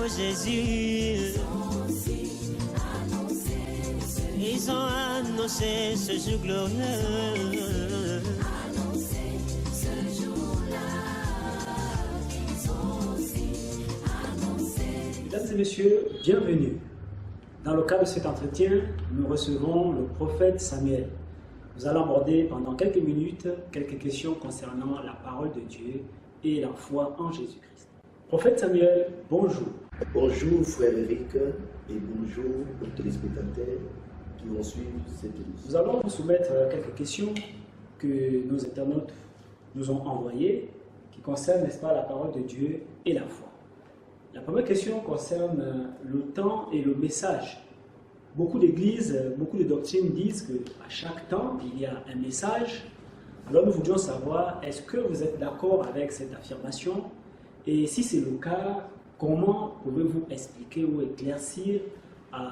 Jésus. Ils ont annoncé ce jour glorieux. Mesdames et messieurs, bienvenue. Dans le cadre de cet entretien, nous recevons le prophète Samuel. Nous allons aborder pendant quelques minutes quelques questions concernant la parole de Dieu et la foi en Jésus-Christ. Prophète Samuel, bonjour. Bonjour frère Eric et bonjour aux téléspectateurs qui vont suivre cette émission. Nous allons vous soumettre quelques questions que nos internautes nous ont envoyées qui concernent, n'est-ce pas, la parole de Dieu et la foi. La première question concerne le temps et le message. Beaucoup d'églises, beaucoup de doctrines disent qu'à chaque temps, il y a un message. Alors nous voudrions savoir, est-ce que vous êtes d'accord avec cette affirmation? Et si c'est le cas, comment pouvez-vous expliquer ou éclaircir à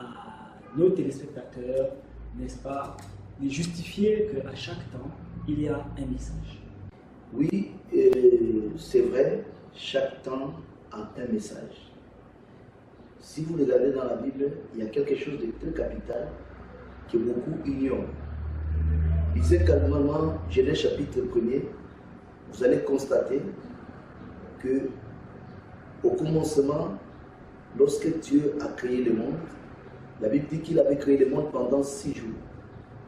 nos téléspectateurs, n'est-ce pas, de justifier qu'à chaque temps, il y a un message? Oui, c'est vrai, chaque temps a un message. Si vous regardez dans la Bible, il y a quelque chose de très capital que beaucoup ignorent. Lisez calmement Genèse chapitre 1er, vous allez constater que au commencement, lorsque Dieu a créé le monde, la Bible dit qu'il avait créé le monde pendant 6 jours.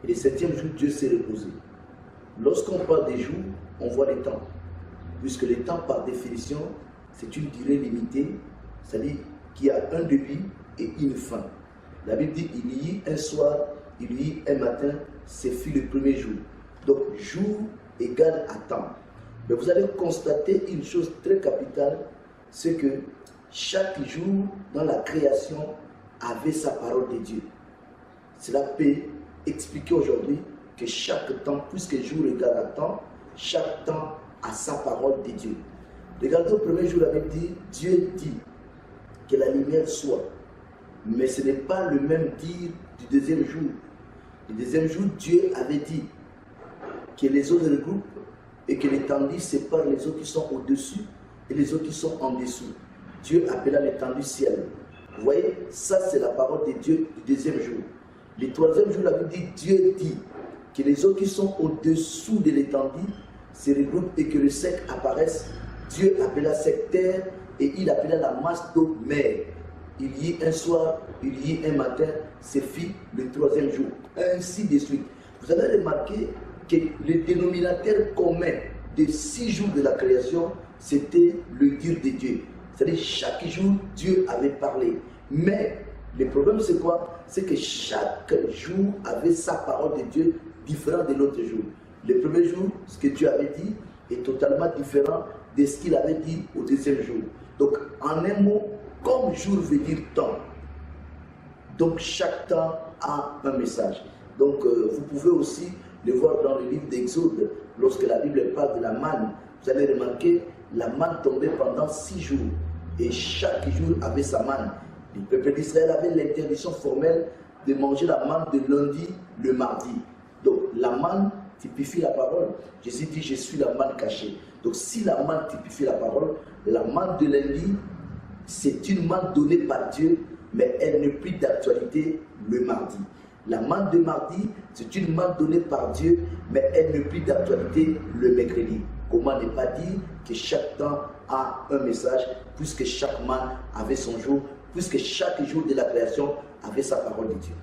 Et le 7e jour, Dieu s'est reposé. Lorsqu'on parle des jours, on voit les temps. Puisque le temps, par définition, c'est une durée limitée, c'est-à-dire qu'il y a un début et une fin. La Bible dit il y eut un soir, il y eut un matin, c'est fut le premier jour. Donc, jour égale à temps. Mais vous allez constater une chose très capitale, c'est que chaque jour dans la création avait sa parole de Dieu. Cela peut expliquer aujourd'hui que chaque temps, puisque jour égale à temps, chaque temps a sa parole de Dieu. Regardez au premier jour, la Bible dit, Dieu dit que la lumière soit. Mais ce n'est pas le même dire du deuxième jour. Le deuxième jour, Dieu avait dit que les eaux regroupent et que l'étendue sépare les eaux qui sont au-dessus et les eaux qui sont en dessous. Dieu appela l'étendue ciel. Vous voyez, ça c'est la parole de Dieu du deuxième jour. Le troisième jour, la Bible dit, Dieu dit que les eaux qui sont au-dessous de l'étendue se regroupent et que le sec apparaisse. Dieu appela cette terre et il appela la masse d'eau mer. Il y eut un soir, il y eut un matin, c'est fit le troisième jour. Ainsi de suite. Vous avez remarqué que le dénominateur commun des 6 jours de la création, c'était le dire de Dieu. C'est-à-dire chaque jour, Dieu avait parlé. Mais le problème c'est quoi? C'est que chaque jour avait sa parole de Dieu différente de l'autre jour. Le premier jour, ce que Dieu avait dit est totalement différent de ce qu'il avait dit au deuxième jour. Donc, en un mot, comme jour veut dire temps, donc chaque temps a un message. Donc, vous pouvez aussi le voir dans le livre d'Exode, lorsque la Bible parle de la manne. Vous allez remarquer, la manne tombait pendant 6 jours, et chaque jour avait sa manne. Le peuple d'Israël avait l'interdiction formelle de manger la manne de lundi le mardi. Donc, la manne typifie la parole. Jésus dit, je suis la manne cachée. Donc si la manne typifie la parole, la manne de lundi, c'est une manne donnée par Dieu, mais elle n'est plus d'actualité le mardi. La manne de mardi, c'est une manne donnée par Dieu, mais elle n'est plus d'actualité le mercredi. Comment ne pas dire que chaque temps a un message, puisque chaque manne avait son jour, puisque chaque jour de la création avait sa parole de Dieu.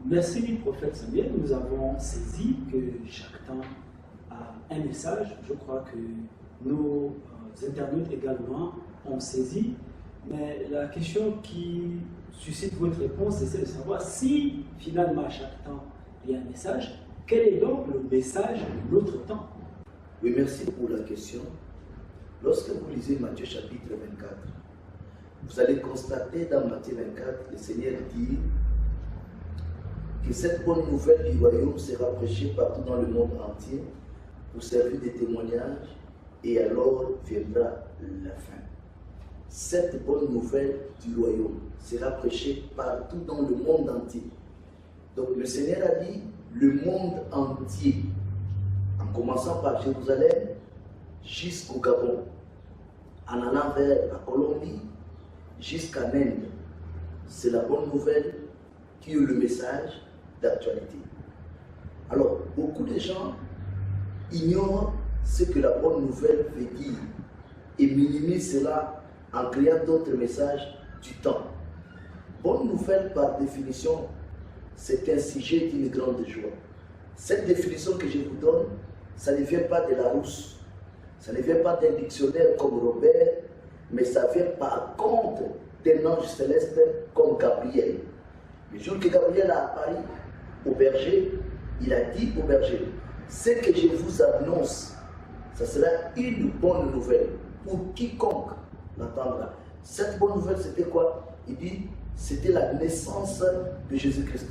Merci, prophète Samuel. Nous avons saisi que chaque temps a un message. Je crois que nos internautes également ont saisi. Mais la question qui suscite votre réponse, c'est de savoir si finalement à chaque temps il y a un message, quel est donc le message de notre temps? Oui, merci pour la question. Lorsque vous lisez Matthieu chapitre 24, vous allez constater dans Matthieu 24, le Seigneur dit que cette bonne nouvelle du royaume sera prêchée partout dans le monde entier pour servir de témoignage et alors viendra la fin. Cette bonne nouvelle du royaume sera prêchée partout dans le monde entier. Donc le Seigneur a dit le monde entier, en commençant par Jérusalem jusqu'au Gabon, en allant vers la Colombie, jusqu'en Inde. C'est la bonne nouvelle qui est le message d'actualité. Alors, beaucoup de gens ignorent ce que la bonne nouvelle veut dire et minimisent cela en créant d'autres messages du temps. Bonne nouvelle, par définition, c'est un sujet d'une grande joie. Cette définition que je vous donne, ça ne vient pas de la Rousse, ça ne vient pas d'un dictionnaire comme Robert, mais ça vient par contre d'un ange céleste comme Gabriel. Le jour que Gabriel a apparu au berger, il a dit au berger, ce que je vous annonce, ça sera une bonne nouvelle pour quiconque l'entendra. Cette bonne nouvelle, c'était quoi? Il dit, c'était la naissance de Jésus-Christ.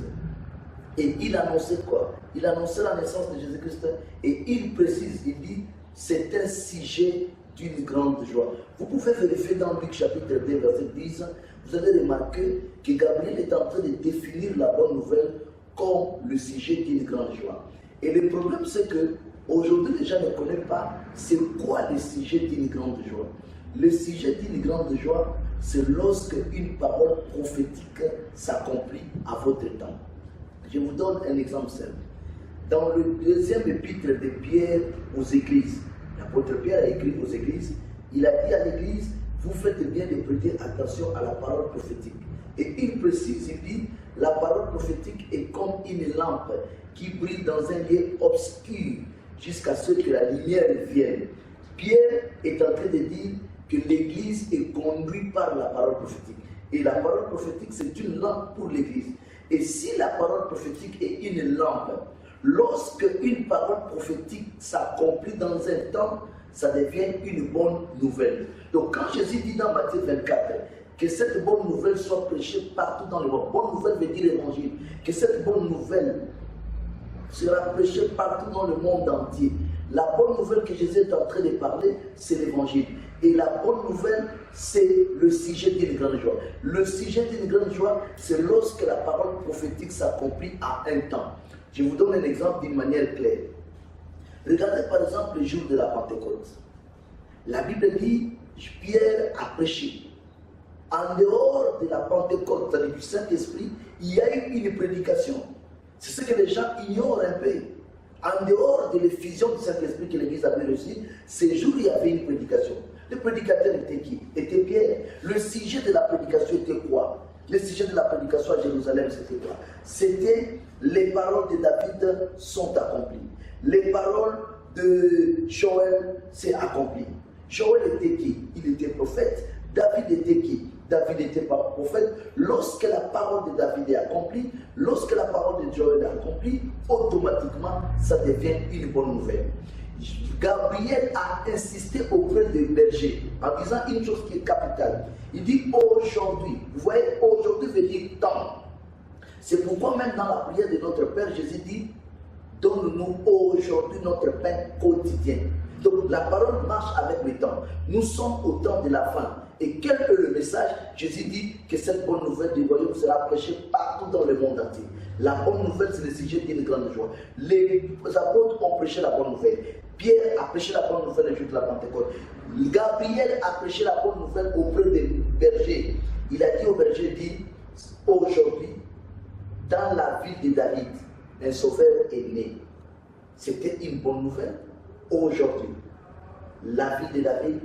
Et il annonçait quoi? Il annonçait la naissance de Jésus-Christ et il précise, il dit, c'est un sujet d'une grande joie. Vous pouvez vérifier dans Luc chapitre 2, verset 10, vous allez remarquer que Gabriel est en train de définir la bonne nouvelle comme le sujet d'une grande joie. Et le problème, c'est que aujourd'hui, les gens ne connaissent pas c'est quoi le sujet d'une grande joie. Le sujet d'une grande joie, c'est lorsque une parole prophétique s'accomplit à votre temps. Je vous donne un exemple simple. Dans le deuxième épître de Pierre aux églises, l'apôtre Pierre a écrit aux églises, il a dit à l'église, vous faites bien de prêter attention à la parole prophétique. Et il précise, il dit, la parole prophétique est comme une lampe qui brille dans un lieu obscur jusqu'à ce que la lumière vienne. Pierre est en train de dire que l'église est conduite par la parole prophétique. Et la parole prophétique, c'est une lampe pour l'église. Et si la parole prophétique est une lampe, lorsque une parole prophétique s'accomplit dans un temps, ça devient une bonne nouvelle. Donc quand Jésus dit dans Matthieu 24, que cette bonne nouvelle soit prêchée partout dans le monde. Bonne nouvelle veut dire l'évangile. Que cette bonne nouvelle sera prêchée partout dans le monde entier. La bonne nouvelle que Jésus est en train de parler, c'est l'évangile. Et la bonne nouvelle, c'est le sujet d'une grande joie. Le sujet d'une grande joie, c'est lorsque la parole prophétique s'accomplit à un temps. Je vous donne un exemple d'une manière claire. Regardez par exemple le jour de la Pentecôte. La Bible dit, Pierre a prêché. En dehors de la Pentecôte, c'est-à-dire du Saint-Esprit, il y a eu une prédication. C'est ce que les gens ignorent un peu. En dehors de l'effusion du Saint-Esprit que l'Église avait reçu, ce jour il y avait une prédication. Le prédicateur était qui? Était Pierre. Le sujet de la prédication était quoi? Le sujet de la prédication à Jérusalem, c'était quoi? C'était les paroles de David sont accomplies. Les paroles de Joël s'est accompli. Joël était qui? Il était prophète. David était qui? David n'était pas prophète. Lorsque la parole de David est accomplie, lorsque la parole de Joël est accomplie, automatiquement, ça devient une bonne nouvelle. Gabriel a insisté auprès des bergers en disant une chose qui est capitale. Il dit aujourd'hui. Vous voyez, aujourd'hui veut dire temps. C'est pourquoi même dans la prière de notre Père, Jésus dit, donne-nous aujourd'hui notre pain quotidien. Donc la parole marche avec le temps. Nous sommes au temps de la fin. Et quel est le message? Jésus dit que cette bonne nouvelle du royaume sera prêchée partout dans le monde entier. La bonne nouvelle, c'est le sujet d'une grande joie. Les apôtres ont prêché la bonne nouvelle. Pierre a prêché la bonne nouvelle le jour de la Pentecôte. Gabriel a prêché la bonne nouvelle auprès des bergers. Il a dit aux bergers, dit, aujourd'hui, dans la ville de David, un sauveur est né. C'était une bonne nouvelle. Aujourd'hui, la ville de David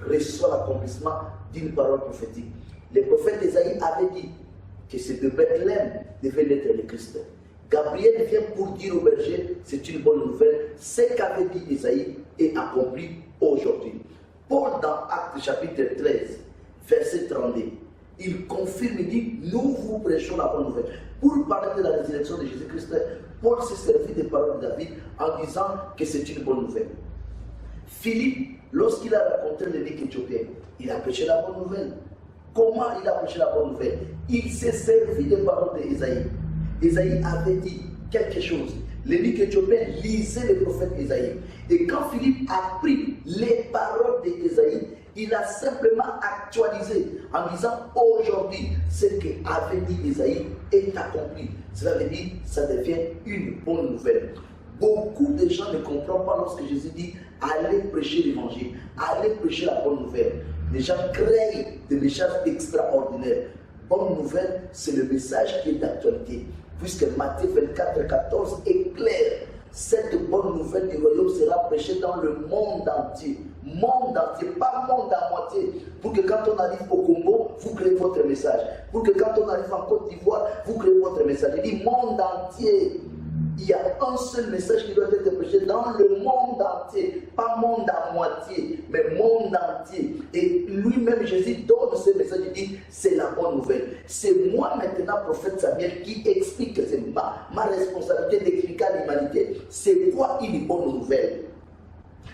reçoit l'accomplissement d'une parole prophétique. Le prophète Isaïe avait dit que c'est de Bethléem devait naître le Christ. Gabriel vient pour dire au berger, c'est une bonne nouvelle, ce qu'avait dit Isaïe est accompli aujourd'hui. Paul dans Actes chapitre 13, verset 32, il confirme, il dit, nous vous prêchons la bonne nouvelle. Pour parler de la résurrection de Jésus-Christ, Paul s'est servi des paroles de David en disant que c'est une bonne nouvelle. Philippe, lorsqu'il a rencontré l'évêque éthiopien, il a prêché la bonne nouvelle. Comment il a prêché la bonne nouvelle? Il s'est servi des paroles d'Ésaïe. Ésaïe avait dit quelque chose. L'évêque éthiopien lisait le prophète Ésaïe. Et quand Philippe a pris les paroles d'Ésaïe, il a simplement actualisé en disant aujourd'hui, ce qu'avait dit Ésaïe est accompli. Cela veut dire ça devient une bonne nouvelle. Beaucoup de gens ne comprennent pas lorsque Jésus dit allez prêcher l'évangile, allez prêcher la bonne nouvelle. Les gens craignent des messages extraordinaires. Bonne nouvelle, c'est le message qui est d'actualité. Puisque Matthieu 24, 14 est clair. Cette bonne nouvelle du royaume sera prêchée dans le monde entier. Monde entier, pas monde à moitié. Pour que quand on arrive au Congo, vous créez votre message. Pour que quand on arrive en Côte d'Ivoire, vous créez votre message. Il dit monde entier. Il y a un seul message qui doit être prêché dans le monde entier. Pas monde à moitié, mais monde entier. Et lui-même, Jésus donne ce message. Il dit, c'est la bonne nouvelle. C'est moi maintenant, prophète Samuel, qui explique que c'est ma responsabilité d'expliquer à l'humanité. C'est quoi une bonne nouvelle?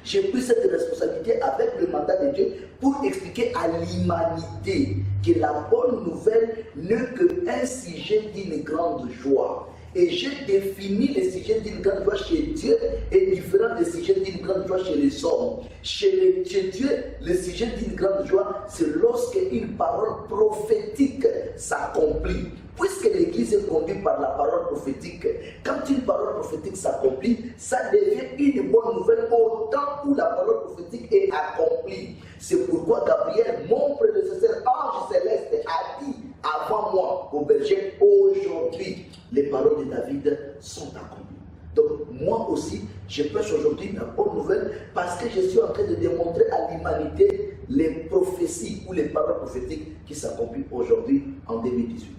J'ai pris cette responsabilité avec le mandat de Dieu pour expliquer à l'humanité que la bonne nouvelle n'est qu'un sujet d'une grande joie. Et j'ai défini le sujet d'une grande joie chez Dieu et différent des sujets d'une grande joie chez les hommes. Chez Dieu, le sujet d'une grande joie, c'est lorsque une parole prophétique s'accomplit. Puisque l'Église est conduite par la parole prophétique, quand une parole prophétique s'accomplit, ça devient une bonne nouvelle au temps où la parole prophétique est accomplie. C'est pourquoi Gabriel, mon prédécesseur, ange céleste, a dit avant moi au berger, aujourd'hui, les paroles de David sont accomplies. Donc moi aussi, je prêche aujourd'hui la bonne nouvelle parce que je suis en train de démontrer à l'humanité les prophéties ou les paroles prophétiques qui s'accomplissent aujourd'hui en 2018.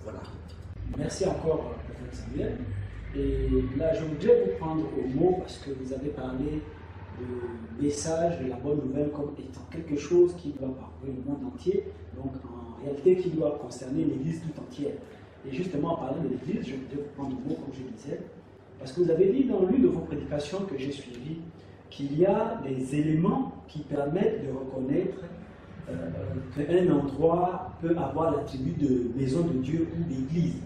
Voilà. Merci encore, Prophète Samuel. Et là, je voudrais vous prendre au mot parce que vous avez parlé du message de la bonne nouvelle comme étant quelque chose qui doit parcourir le monde entier, donc en réalité qui doit concerner l'Église tout entière. Et justement, en parlant de l'Église, je voudrais vous prendre au mot, comme je disais, parce que vous avez dit dans l'une de vos prédications que j'ai suivies qu'il y a des éléments qui permettent de reconnaître qu'un endroit peut avoir l'attribut de maison de Dieu ou d'église.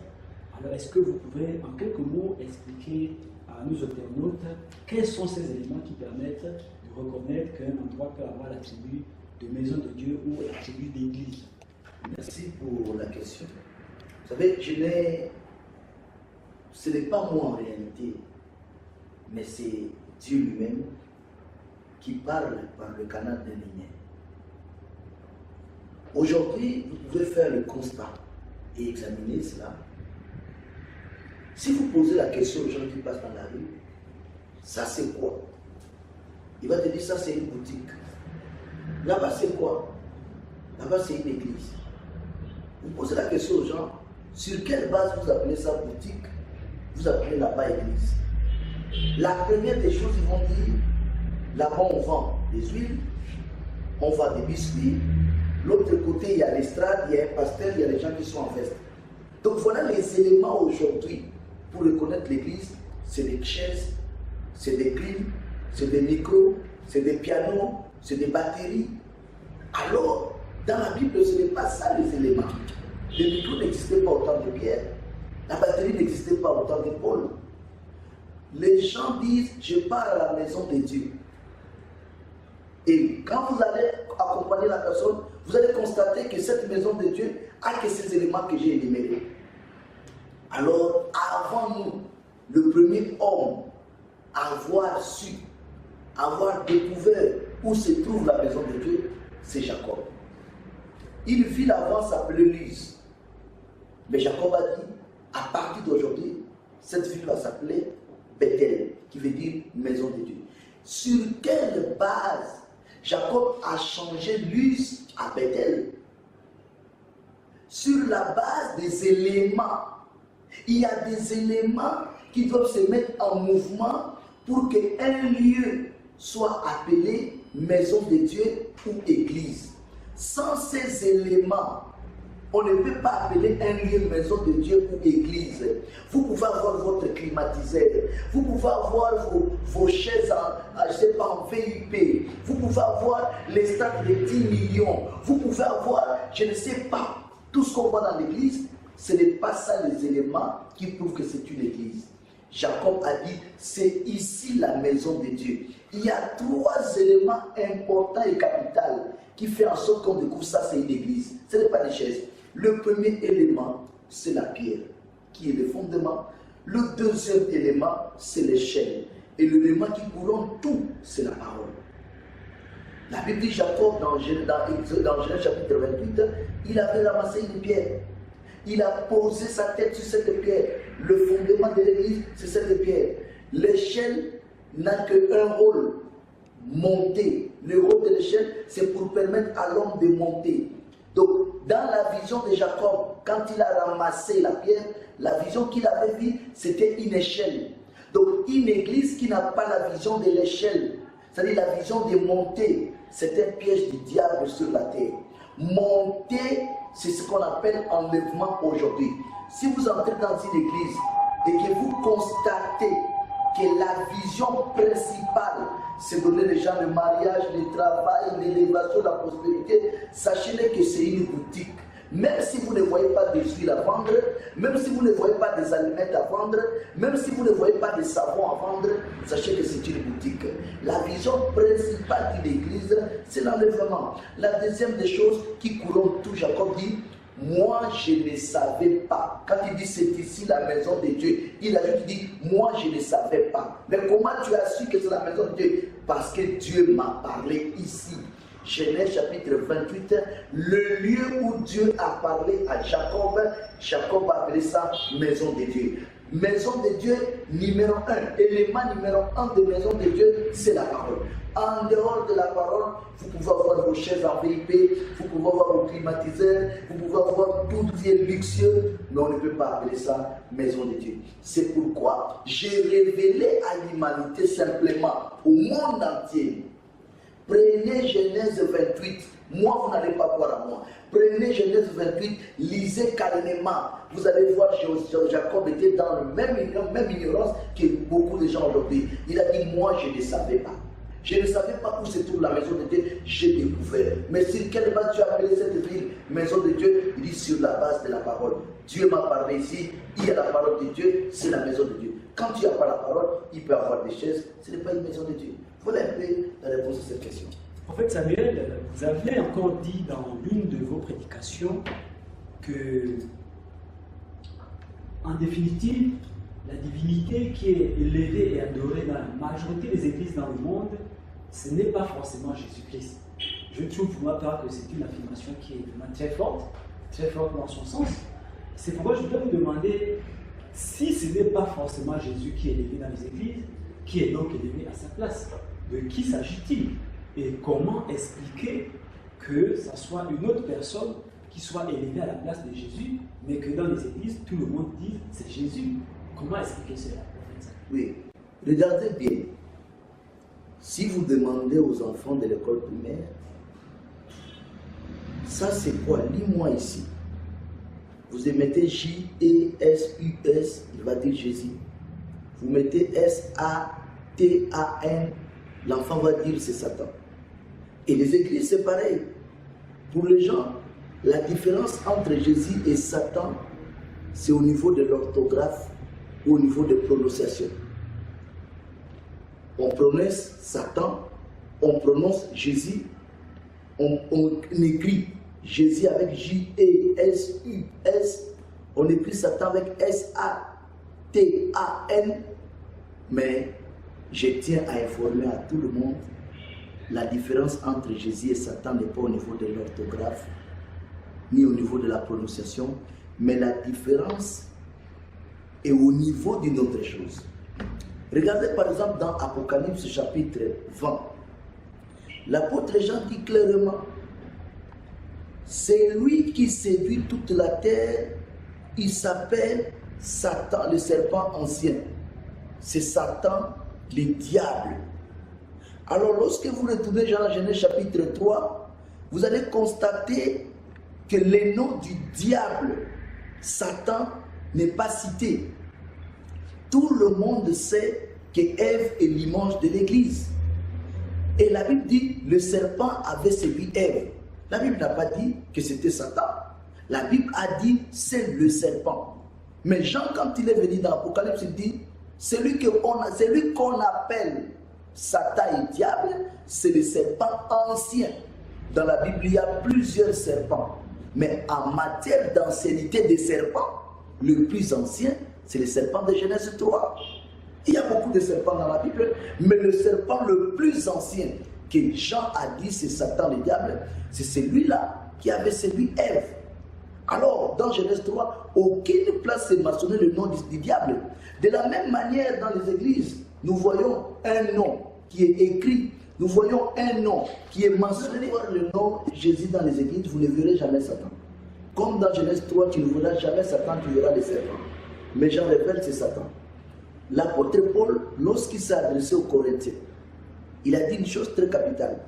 Alors, est-ce que vous pouvez, en quelques mots, expliquer à nos internautes quels sont ces éléments qui permettent de reconnaître qu'un endroit peut avoir l'attribut de maison de Dieu ou l'attribut d'église? Merci pour la question. Vous savez, ce n'est pas moi en réalité, mais c'est Dieu lui-même qui parle par le canal d'un lignée. Aujourd'hui, vous pouvez faire le constat et examiner cela. Si vous posez la question aux gens qui passent dans la rue, ça c'est quoi? Il va te dire ça c'est une boutique. Là-bas c'est quoi? Là-bas c'est une église. Vous posez la question aux gens, sur quelle base vous appelez ça boutique? Vous appelez là-bas église. La première des choses, ils vont dire, là-bas on vend des huiles, on vend des biscuits. L'autre côté, il y a l'estrade, il y a un pasteur, il y a les gens qui sont en veste. Donc voilà les éléments aujourd'hui pour reconnaître l'église. C'est des chaises, c'est des clims, c'est des micros, c'est des pianos, c'est des batteries. Alors, dans la Bible, ce n'est pas ça les éléments. Le micro n'existait pas au temps de Pierre. La batterie n'existait pas au temps de Paul. Les gens disent, je pars à la maison de Dieu. Et quand vous allez accompagner la personne, vous allez constater que cette maison de Dieu a que ces éléments que j'ai énumérés. Alors, avant nous, le premier homme à avoir su, à avoir découvert où se trouve la maison de Dieu, c'est Jacob. Une ville avant s'appelait Luz. Mais Jacob a dit, à partir d'aujourd'hui, cette ville va s'appeler Bethel, qui veut dire maison de Dieu. Sur quelle base Jacob a changé Luz à Bethel? Sur la base des éléments. Il y a des éléments qui doivent se mettre en mouvement pour qu'un lieu soit appelé maison de Dieu ou église. Sans ces éléments, on ne peut pas appeler un lieu maison de Dieu ou église. Vous pouvez avoir votre climatiseur, vous pouvez avoir vos chaises en VIP, vous pouvez avoir les stades de 10 millions, vous pouvez avoir, je ne sais pas, tout ce qu'on voit dans l'église. Ce n'est pas ça les éléments qui prouvent que c'est une église. Jacob a dit, c'est ici la maison de Dieu. Il y a 3 éléments importants et capitaux qui font en sorte qu'on découvre ça, c'est une église. Ce n'est pas des chaises. Le premier élément, c'est la pierre, qui est le fondement. Le deuxième élément, c'est l'échelle. Et l'élément qui couronne tout, c'est la parole. La Bible dit Jacob dans Genèse chapitre 28, il avait ramassé une pierre. Il a posé sa tête sur cette pierre. Le fondement de l'église, c'est cette pierre. L'échelle n'a qu'un rôle, monter. Le rôle de l'échelle, c'est pour permettre à l'homme de monter. Donc, dans la vision de Jacob, quand il a ramassé la pierre, la vision qu'il avait vue, c'était une échelle. Donc, une église qui n'a pas la vision de l'échelle, c'est-à-dire la vision de monter, c'est un piège du diable sur la terre. Monter, c'est ce qu'on appelle enlèvement aujourd'hui. Si vous entrez dans une église et que vous constatez que la vision principale, c'est donner les gens le mariage, le travail, l'élévation, la prospérité, sachez que c'est une boutique. Même si vous ne voyez pas des huiles à vendre, même si vous ne voyez pas des aliments à vendre, même si vous ne voyez pas des savons à vendre, sachez que c'est une boutique. La vision principale d'une église, c'est l'enlèvement. La deuxième des choses qui couronne tout, Jacob dit, moi je ne savais pas. Quand il dit c'est ici la maison de Dieu, il a juste dit, moi je ne savais pas. Mais comment tu as su que c'est la maison de Dieu? Parce que Dieu m'a parlé ici. Genèse chapitre 28, le lieu où Dieu a parlé à Jacob, Jacob a appelé ça maison de Dieu. Maison de Dieu numéro 1, élément numéro 1 de maison de Dieu, c'est la parole. En dehors de la parole, vous pouvez avoir vos chaises en VIP, vous pouvez avoir vos climatiseurs, vous pouvez avoir tout ce qui est luxueux, mais on ne peut pas appeler ça maison de Dieu. C'est pourquoi j'ai révélé à l'humanité simplement, au monde entier. Prenez Genèse 28, moi vous n'allez pas voir à moi. Prenez Genèse 28, lisez calmement. Vous allez voir Jacob était dans le même ignorance que beaucoup de gens aujourd'hui. Il a dit, moi je ne savais pas. Je ne savais pas où se trouve la maison de Dieu, j'ai découvert. Mais sur quelle base tu as appelé cette ville maison de Dieu? Il dit sur la base de la parole. Dieu m'a parlé ici, il y a la parole de Dieu, c'est la maison de Dieu. Quand tu n'as pas la parole, il peut y avoir des chaises, ce n'est pas une maison de Dieu. Voilà un peu la réponse à cette question. En fait, Samuel, vous avez encore dit dans l'une de vos prédications que, en définitive, la divinité qui est élevée et adorée dans la majorité des églises dans le monde, ce n'est pas forcément Jésus-Christ. Je trouve pour ma part que c'est une affirmation qui est vraiment très forte dans son sens. C'est pourquoi je voudrais vous demander, si ce n'est pas forcément Jésus qui est élevé dans les églises, qui est donc élevé à sa place? De qui s'agit-il? Et comment expliquer que ce soit une autre personne qui soit élevée à la place de Jésus, mais que dans les églises, tout le monde dise c'est Jésus? Comment expliquer cela? Oui, regardez bien. Si vous demandez aux enfants de l'école primaire, ça c'est quoi? Lis-moi ici. Vous mettez J-E-S-U-S, il va dire Jésus. Vous mettez S-A-T-A-N, l'enfant va dire c'est Satan. Et les églises c'est pareil. Pour les gens, la différence entre Jésus et Satan, c'est au niveau de l'orthographe ou au niveau de prononciation. On prononce Satan, on prononce Jésus, on écrit Jésus avec J-E-S-U-S, on écrit Satan avec S-A-T-A-N, mais je tiens à informer à tout le monde, la différence entre Jésus et Satan n'est pas au niveau de l'orthographe, ni au niveau de la prononciation, mais la différence est au niveau d'une autre chose. Regardez par exemple dans Apocalypse chapitre 20. L'apôtre Jean dit clairement, c'est lui qui séduit toute la terre, il s'appelle Satan, le serpent ancien. C'est Satan, le diable. Alors lorsque vous retournez dans Genèse chapitre 3, vous allez constater que le nom du diable, Satan, n'est pas cité. Tout le monde sait que Ève est l'image de l'Église. Et la Bible dit, le serpent avait séduit Ève. La Bible n'a pas dit que c'était Satan. La Bible a dit, c'est le serpent. Mais Jean, quand il est venu dans l'Apocalypse, il dit, celui qu'on appelle Satan et diable, c'est le serpent ancien. Dans la Bible, il y a plusieurs serpents. Mais en matière d'ancienneté des serpents, le plus ancien, c'est le serpent de Genèse 3. Il y a beaucoup de serpents dans la Bible, mais le serpent le plus ancien que Jean a dit, c'est Satan le diable, c'est celui-là qui avait séduit Ève. Alors, dans Genèse 3, aucune place n'est mentionné le nom du diable. De la même manière, dans les églises, nous voyons un nom qui est écrit, nous voyons un nom qui est mentionné. Voir le nom Jésus dans les églises, vous ne verrez jamais Satan. Comme dans Genèse 3, tu ne verras jamais Satan, tu verras les serpents. Mais j'en révèle, c'est Satan. L'apôtre Paul, lorsqu'il s'est adressé aux Corinthiens, il a dit une chose très capitale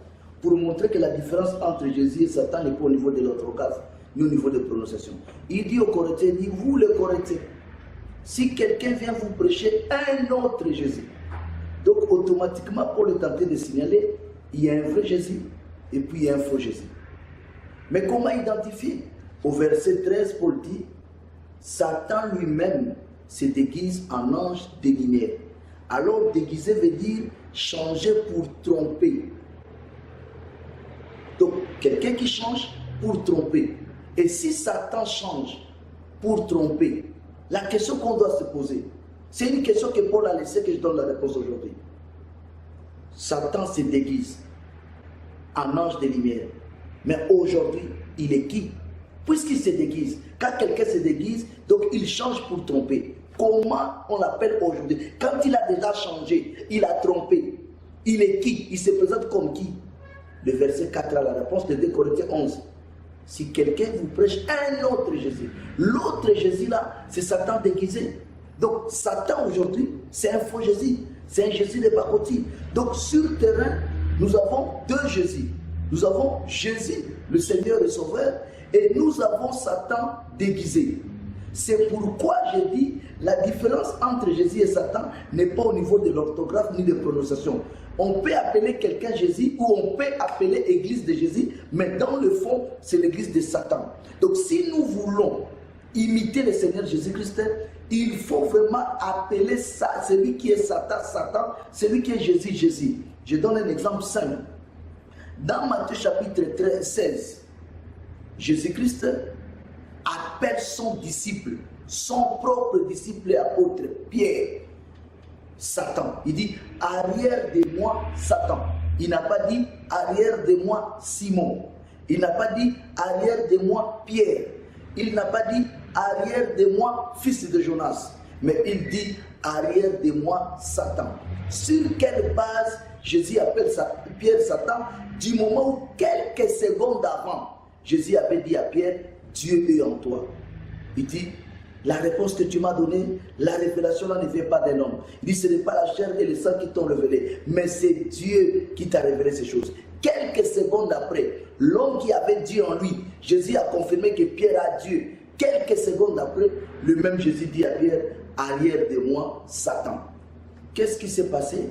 pour montrer que la différence entre Jésus et Satan n'est pas au niveau de l'orthographe, ni au niveau de prononciation. Il dit aux Corinthiens, il dit, vous les Corinthiens, si quelqu'un vient vous prêcher un autre Jésus, donc automatiquement Paul est tenté de signaler, il y a un vrai Jésus et puis il y a un faux Jésus. Mais comment identifier? Au verset 13, Paul dit, Satan lui-même se déguise en ange de lumière. Alors déguiser veut dire changer pour tromper. Donc quelqu'un qui change pour tromper. Et si Satan change pour tromper, la question qu'on doit se poser, c'est une question que Paul a laissée, que je donne la réponse aujourd'hui. Satan se déguise en ange de lumière. Mais aujourd'hui, il est qui? Puisqu'il se déguise, quand quelqu'un se déguise, donc il change pour tromper. Comment on l'appelle aujourd'hui? Quand il a déjà changé, il a trompé. Il est qui? Il se présente comme qui? Le verset 4 a la réponse de 2 Corinthiens 11. Si quelqu'un vous prêche un autre Jésus, l'autre Jésus là, c'est Satan déguisé. Donc Satan aujourd'hui, c'est un faux Jésus. C'est un Jésus de pacotille. Donc sur le terrain, nous avons deux Jésus. Nous avons Jésus, le Seigneur et Sauveur, et nous avons Satan déguisé. C'est pourquoi j'ai dit, la différence entre Jésus et Satan n'est pas au niveau de l'orthographe ni de prononciation. On peut appeler quelqu'un Jésus ou on peut appeler église de Jésus, mais dans le fond, c'est l'église de Satan. Donc si nous voulons imiter le Seigneur Jésus-Christ, il faut vraiment appeler ça, celui qui est Satan, Satan, celui qui est Jésus, Jésus. Je donne un exemple simple. Dans Matthieu chapitre 16, Jésus-Christ appelle son disciple, son propre disciple et apôtre, Pierre, Satan. Il dit, arrière de moi, Satan. Il n'a pas dit, arrière de moi, Simon. Il n'a pas dit, arrière de moi, Pierre. Il n'a pas dit, arrière de moi, fils de Jonas. Mais il dit, arrière de moi, Satan. Sur quelle base Jésus appelle Pierre Satan? Du moment où, quelques secondes avant, Jésus avait dit à Pierre, Dieu est en toi. Il dit, la réponse que tu m'as donnée, la révélation là ne vient pas d'un homme. Il dit, ce n'est pas la chair et le sang qui t'ont révélé, mais c'est Dieu qui t'a révélé ces choses. Quelques secondes après, l'homme qui avait Dieu en lui, Jésus a confirmé que Pierre a Dieu. Quelques secondes après, le même Jésus dit à Pierre, arrière de moi, Satan. Qu'est-ce qui s'est passé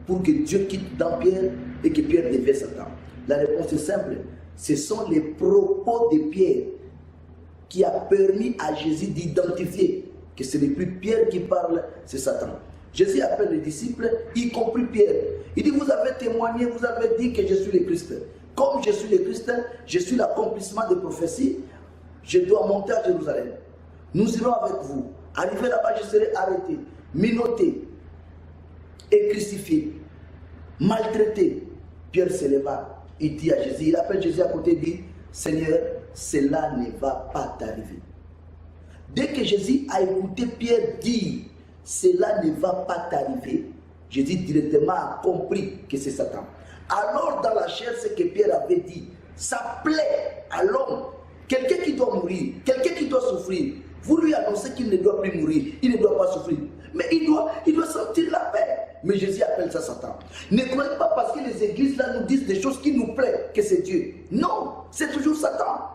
pour que Dieu quitte dans Pierre et que Pierre devienne Satan? La réponse est simple. Ce sont les propos de Pierre qui a permis à Jésus d'identifier que ce n'est plus Pierre qui parle, c'est Satan. Jésus appelle les disciples, y compris Pierre. Il dit, vous avez témoigné, vous avez dit que je suis le Christ. Comme je suis le Christ, je suis l'accomplissement des prophéties, je dois monter à Jérusalem. Nous irons avec vous. Arrivé là-bas, je serai arrêté, menotté et crucifié, maltraité. Pierre se leva, il dit à Jésus, il appelle Jésus à côté, il dit, Seigneur, cela ne va pas t'arriver. Dès que Jésus a écouté Pierre dire, cela ne va pas t'arriver, Jésus directement a compris que c'est Satan. Alors dans la chair, ce que Pierre avait dit, ça plaît à l'homme. Quelqu'un qui doit mourir, quelqu'un qui doit souffrir, vous lui annoncez qu'il ne doit plus mourir, il ne doit pas souffrir. Mais il doit sentir la paix. Mais Jésus appelle ça Satan. Ne croyez pas parce que les églises là nous disent des choses qui nous plaisent que c'est Dieu. Non, c'est toujours Satan.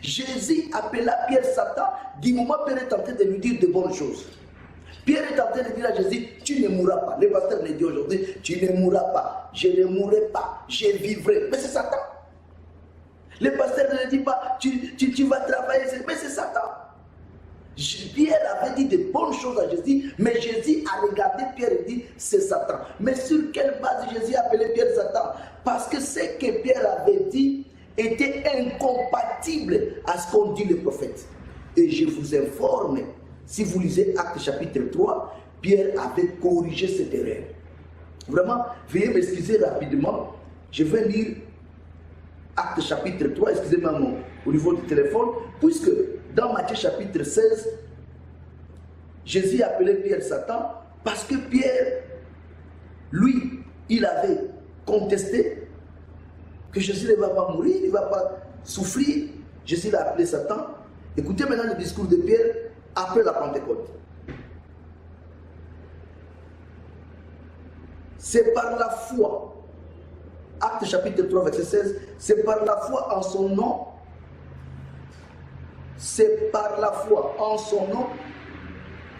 Jésus appela Pierre Satan du moment où Pierre est en train de lui dire de bonnes choses. Pierre est en train de dire à Jésus, tu ne mourras pas. Le pasteur me dit aujourd'hui, tu ne mourras pas. Je ne mourrai pas, je vivrai. Mais c'est Satan. Le pasteur ne dit pas, tu vas travailler, mais c'est Satan. Pierre avait dit de bonnes choses à Jésus, mais Jésus a regardé Pierre et dit, c'est Satan. Mais sur quelle base Jésus a appelé Pierre Satan? Parce que ce que Pierre avait dit était incompatible à ce qu'ont dit les prophètes. Et je vous informe, si vous lisez Actes chapitre 3, Pierre avait corrigé cette erreur. Vraiment, veuillez m'excuser rapidement. Je vais lire Actes chapitre 3, excusez-moi au niveau du téléphone, puisque dans Matthieu chapitre 16, Jésus appelait Pierre Satan parce que Pierre, lui, il avait contesté que Jésus ne va pas mourir, il ne va pas souffrir. Jésus l'a appelé Satan. Écoutez maintenant le discours de Pierre après la Pentecôte. C'est par la foi, Acte chapitre 3, verset 16, c'est par la foi en son nom, c'est par la foi en son nom,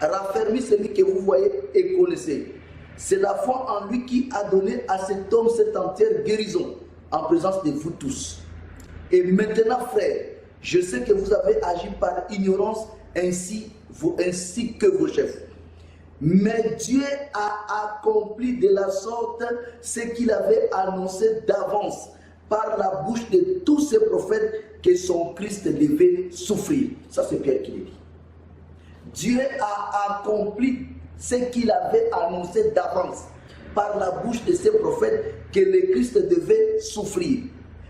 raffermi celui que vous voyez et connaissez. C'est la foi en lui qui a donné à cet homme cette entière guérison en présence de vous tous. Et maintenant, frères, je sais que vous avez agi par ignorance ainsi que vos chefs. Mais Dieu a accompli de la sorte ce qu'il avait annoncé d'avance par la bouche de tous ces prophètes que son Christ devait souffrir. Ça, c'est Pierre qui le dit. Dieu a accompli ce qu'il avait annoncé d'avance par la bouche de ces prophètes que le Christ devait souffrir.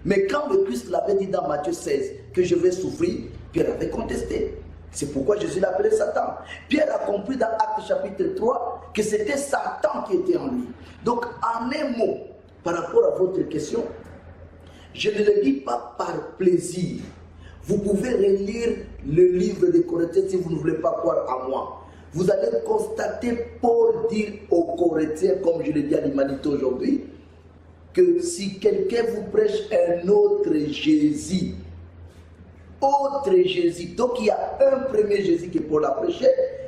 Mais quand le Christ l'avait dit dans Matthieu 16 que je vais souffrir, Pierre avait contesté. C'est pourquoi Jésus l'appelait Satan. Pierre a compris dans Actes chapitre 3 que c'était Satan qui était en lui. Donc, en un mot, par rapport à votre question, je ne le dis pas par plaisir. Vous pouvez relire le livre des Corinthiens si vous ne voulez pas croire à moi. Vous allez constater Paul dire aux Corinthiens, comme je le dis à l'humanité aujourd'hui, que si quelqu'un vous prêche un autre Jésus, donc il y a un premier Jésus que Paul a prêché,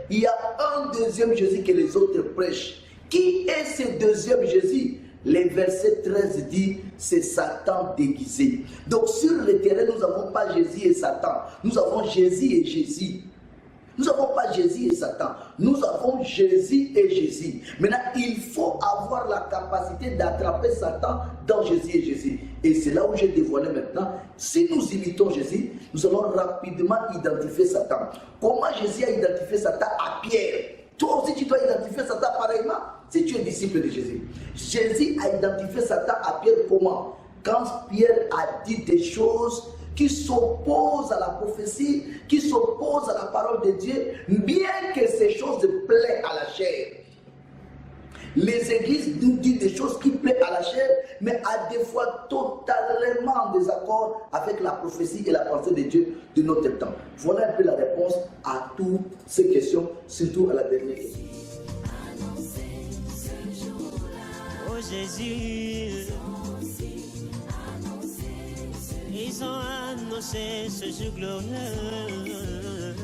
il y a un deuxième Jésus que les autres prêchent. Qui est ce deuxième Jésus? Le verset 13 dit, c'est Satan déguisé. Donc sur le terrain, nous n'avons pas Jésus et Satan. Nous avons Jésus et Jésus. Nous n'avons pas Jésus et Satan. Nous avons Jésus et Jésus. Maintenant, il faut avoir la capacité d'attraper Satan dans Jésus et Jésus. Et c'est là où j'ai dévoilé maintenant. Si nous imitons Jésus, nous allons rapidement identifier Satan. Comment Jésus a identifié Satan à Pierre? Toi aussi, tu dois identifier Satan pareillement si tu es disciple de Jésus. Jésus a identifié Satan à Pierre comment? Quand Pierre a dit des choses qui s'opposent à la prophétie, qui s'opposent à la parole de Dieu, bien que ces choses plaisent à la chair. Les églises nous disent des choses qui plaisent à la chair, mais à des fois totalement en désaccord avec la prophétie et la pensée de Dieu de notre temps. Voilà un peu la réponse à toutes ces questions, surtout à la dernière question. Oh Jésus, ils ont annoncé ce jour glorieux.